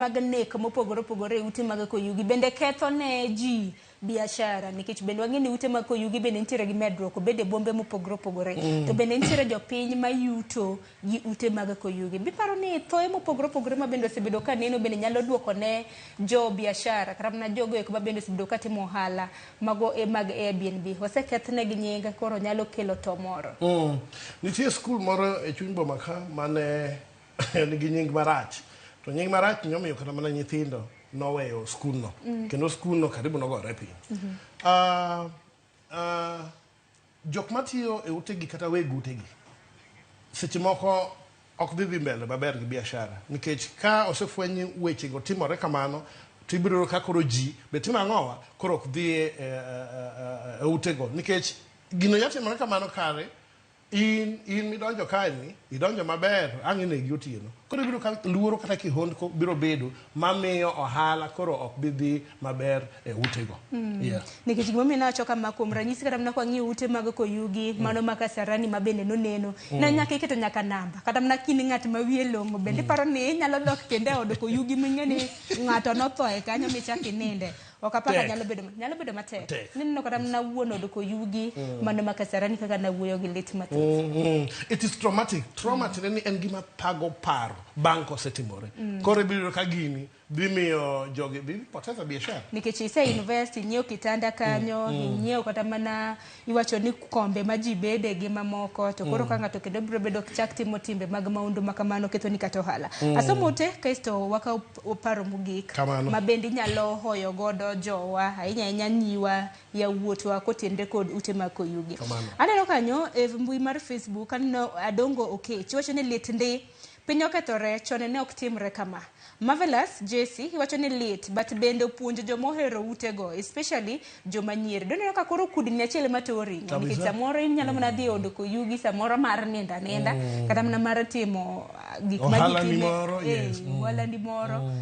mag nek mopogore opogore e ute mag koyugi bende ketho ne ji biashara nikech bende wang'e ni ute mag koyugi bende nitiere gi medruok bende bombe mopogore opogore to bende nitiere jopiny mayuto gi ute mag koyugi. Biparo ni thoe mopogore opogore ma bende osebedo ka neno bende nyalo duoko ne jo biashara kata mana jogo eko ma bende osebedo ka timo ohala mago mag Airbnb osekethne gi nyinga koro nyalo kelo to moro. Nitie skul moro e chuny boma ka mane nigi nying marach. To nying marach nyomiyo kata mana nyithindo noweyo skulno. Kendo skulno karibu nogore piny. Jok matiyo e utegi kata weg utegi seche moko ok dhi mbele maber gi biashara nikech ka osefweny wechego timore kamano to ibiro ka koro ji be timo ang'owa koro ok dhi e utego nikech gino yatimore kamano kare in midonjo kae ni idonjo maber ang' inegi otieno koro ibiro ka luoro kata kihondko biro bedo mamiyo ohala koro ok bi dhi maber e utego. Nikech gimomiyo nawacho kama kuom ranyisi kata mana kwang'iyo ute mag koyugi mano ma Kasarani ma bende noneno na nyaka iketo nyaka namba kata mana kini ng'at ma wiye long'o bende paro ni nyalo dok kende od koyugi ming'e ni ng'ato nothoe kanyo michak ininde ok apaka nyalo bedo matek nino kata mana wuon od koyugi mano ma Kasarani kaka na wuoyo gi lit mathoth. It is traumatic ni en gima thago paro bang' kosetimore koro ibiro ka gini dhi miyo jogi poteza biashara nikech ise invest inyiewo kitanda kanyo inyiewo kata mana iwacho ni kombe ma ji bede gi mamoko to koro ka ng'ato kendo biro bedo chak timo timbe mag maundu ma kamano ketho ni kata ohala. Asomo te kasto waka paro mogik ma bende inyalo hoyo godo jowa ahinya nyiwa yawuotwa kotenre kod ute mag koyugi. Aneno kanyo e mbui mar Facebook aneno Adongo Okech iwacho ni lit ndi piny okethore chone ne ok timre kama. Marvelous Jesse iwacho ni lit but bende opuonjo jomohero utego especially joma nyiri. Doneno ka koro kudni achiel matori nikech samoro inyalo mana dhi od koyugi samoro mar ninda kata mana mar timo gik ma ji timo. Wala ni moro